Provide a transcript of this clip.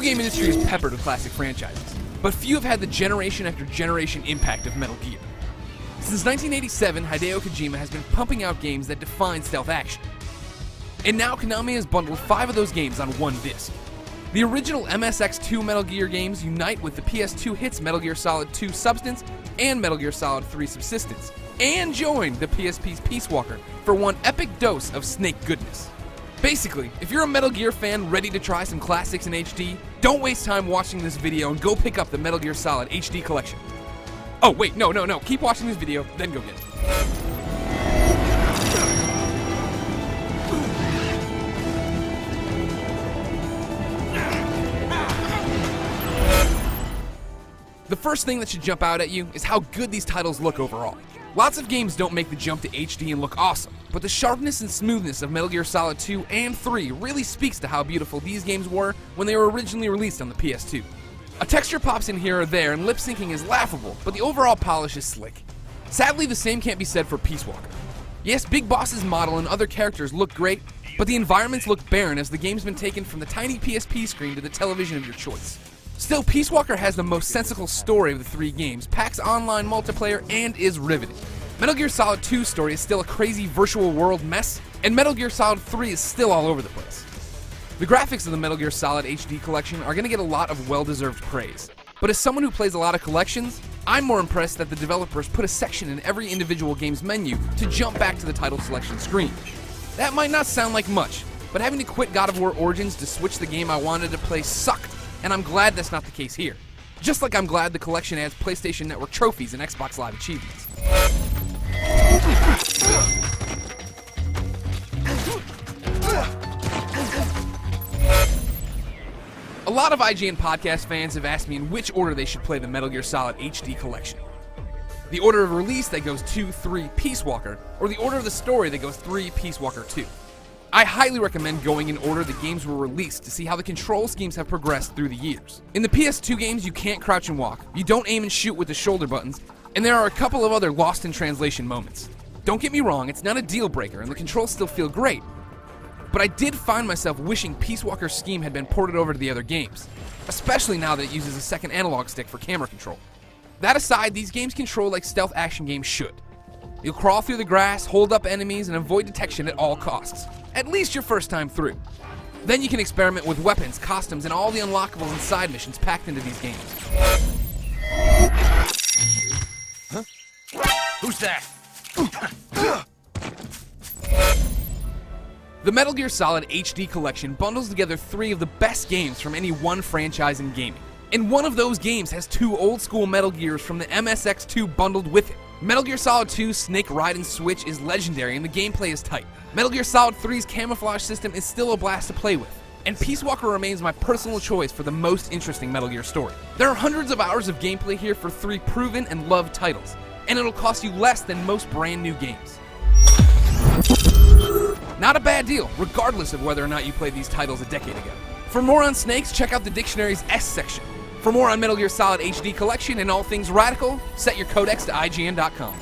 game industry is peppered with classic franchises, but few have had the generation after generation impact of Metal Gear. Since 1987, Hideo Kojima has been pumping out games that define stealth action. And now Konami has bundled 5 of those games on one disc. The original MSX2 Metal Gear games unite with the PS2 hits Metal Gear Solid 2 Substance and Metal Gear Solid 3 Subsistence, and join the PSP's Peace Walker for one epic dose of Snake goodness. Basically, if you're a Metal Gear fan ready to try some classics in HD, don't waste time watching this video and go pick up the Metal Gear Solid HD collection. Oh wait, no, keep watching this video, then go get it. The first thing that should jump out at you is how good these titles look overall. Lots of games don't make the jump to HD and look awesome, but the sharpness and smoothness of Metal Gear Solid 2 and 3 really speaks to how beautiful these games were when they were originally released on the PS2. A texture pops in here or there and lip syncing is laughable, but the overall polish is slick. Sadly, the same can't be said for Peace Walker. Yes, Big Boss's model and other characters look great, but the environments look barren as the game's been taken from the tiny PSP screen to the television of your choice. Still, Peace Walker has the most sensical story of the 3 games, packs online multiplayer, and is riveting. Metal Gear Solid 2's story is still a crazy virtual world mess, and Metal Gear Solid 3 is still all over the place. The graphics of the Metal Gear Solid HD collection are going to get a lot of well-deserved praise, but as someone who plays a lot of collections, I'm more impressed that the developers put a section in every individual game's menu to jump back to the title selection screen. That might not sound like much, but having to quit God of War Origins to switch the game I wanted to play sucked, and I'm glad that's not the case here. Just like I'm glad the collection adds PlayStation Network trophies and Xbox Live achievements. A lot of IGN podcast fans have asked me in which order they should play the Metal Gear Solid HD collection. The order of release that goes 2, 3, Peace Walker, or the order of the story that goes 3, Peace Walker 2. I highly recommend going in order the games were released to see how the control schemes have progressed through the years. In the PS2 games, you can't crouch and walk, you don't aim and shoot with the shoulder buttons, and there are a couple of other lost in translation moments. Don't get me wrong, it's not a deal breaker, and the controls still feel great, but I did find myself wishing Peace Walker's scheme had been ported over to the other games, especially now that it uses a second analog stick for camera control. That aside, these games control like stealth action games should. You'll crawl through the grass, hold up enemies, and avoid detection at all costs. At least your first time through. Then you can experiment with weapons, costumes, and all the unlockables and side missions packed into these games. Huh? Who's that? The Metal Gear Solid HD collection bundles together 3 of the best games from any one franchise in gaming. And one of those games has 2 old-school Metal Gears from the MSX2 bundled with it. Metal Gear Solid 2's Snake Ride and Switch is legendary and the gameplay is tight. Metal Gear Solid 3's camouflage system is still a blast to play with. And Peace Walker remains my personal choice for the most interesting Metal Gear story. There are hundreds of hours of gameplay here for 3 proven and loved titles, and it'll cost you less than most brand new games. Not a bad deal, regardless of whether or not you played these titles a decade ago. For more on Snakes, check out the dictionary's S section. For more on Metal Gear Solid HD collection and all things radical, set your codex to IGN.com.